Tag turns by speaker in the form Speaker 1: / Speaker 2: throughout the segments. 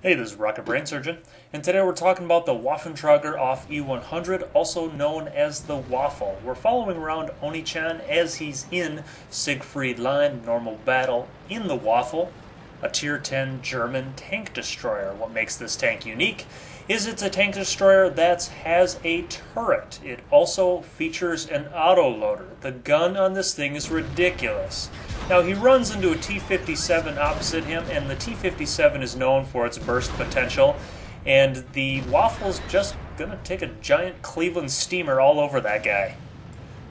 Speaker 1: Hey, this is Rocket Brain Surgeon, and today we're talking about the Waffenträger off E100, also known as the Waffle. We're following around Oni-chan as he's in Siegfried Line, normal battle, in the Waffle, a Tier 10 German tank destroyer. What makes this tank unique is it's a tank destroyer that has a turret. It also features an autoloader. The gun on this thing is ridiculous. Now, he runs into a T-57 opposite him, and the T-57 is known for its burst potential, and the Waffle's just going to take a giant Cleveland steamer all over that guy.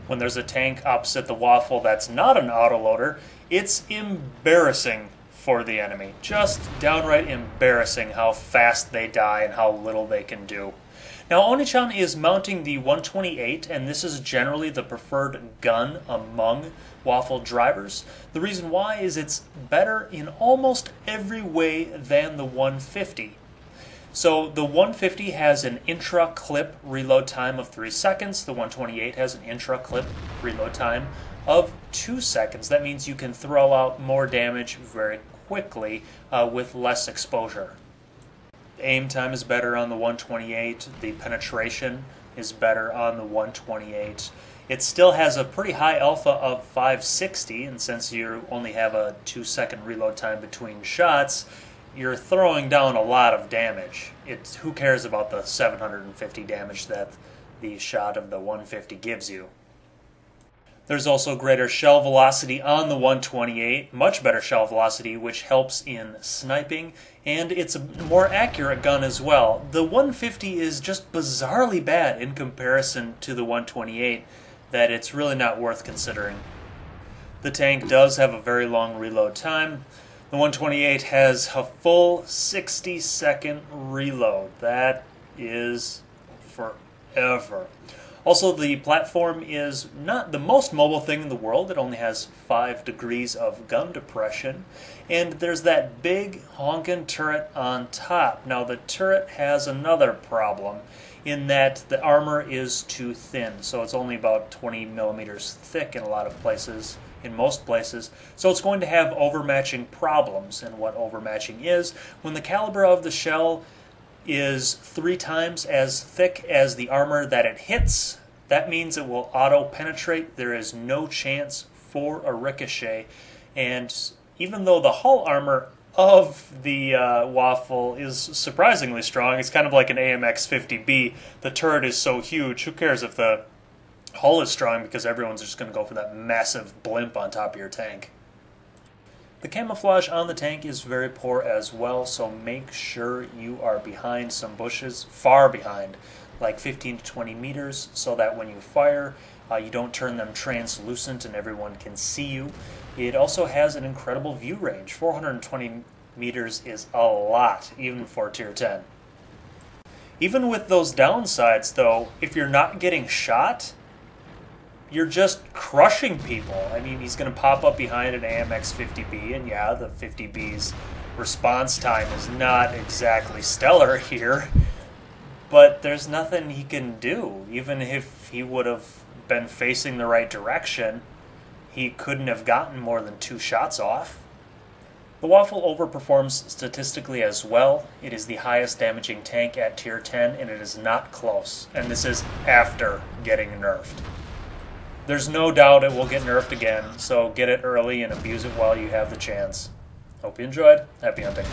Speaker 1: When there's a tank opposite the Waffle that's not an autoloader, it's embarrassing for the enemy. Just downright embarrassing how fast they die and how little they can do. Now, Oni-chan is mounting the 128, and this is generally the preferred gun among Waffle drivers. The reason why is it's better in almost every way than the 150. So the 150 has an intra-clip reload time of 3 seconds. The 128 has an intra-clip reload time of 2 seconds. That means you can throw out more damage very quickly with less exposure. The aim time is better on the 128. The penetration is better on the 128. It still has a pretty high alpha of 560, and since you only have a 2-second reload time between shots, you're throwing down a lot of damage. Who cares about the 750 damage that the shot of the 150 gives you? There's also greater shell velocity on the 128, much better shell velocity, which helps in sniping, and it's a more accurate gun as well. The 150 is just bizarrely bad in comparison to the 128, that it's really not worth considering. The tank does have a very long reload time. The 128 has a full 60-second reload. That is forever. Also, the platform is not the most mobile thing in the world. It only has 5 degrees of gun depression. And there's that big honkin' turret on top. Now, the turret has another problem in that the armor is too thin. So it's only about 20 millimeters thick in a lot of places, in most places. So it's going to have overmatching problems. And what overmatching is, when the caliber of the shell is 3 times as thick as the armor that it hits, that means it will auto-penetrate. There is no chance for a ricochet. And even though the hull armor of the Waffle is surprisingly strong, it's kind of like an AMX-50B, the turret is so huge, who cares if the hull is strong, because everyone's just going to go for that massive blimp on top of your tank. The camouflage on the tank is very poor as well, so make sure you are behind some bushes, far behind, like 15 to 20 meters, so that when you fire, you don't turn them translucent and everyone can see you. It also has an incredible view range. 420 meters is a lot, even for Tier 10. Even with those downsides, though, if you're not getting shot, you're just crushing people. I mean, he's going to pop up behind an AMX-50B, and yeah, the 50B's response time is not exactly stellar here, but there's nothing he can do. Even if he would have been facing the right direction, he couldn't have gotten more than 2 shots off. The Waffle overperforms statistically as well. It is the highest damaging tank at Tier 10, and it is not close. And this is after getting nerfed. There's no doubt it will get nerfed again, so get it early and abuse it while you have the chance. Hope you enjoyed. Happy hunting.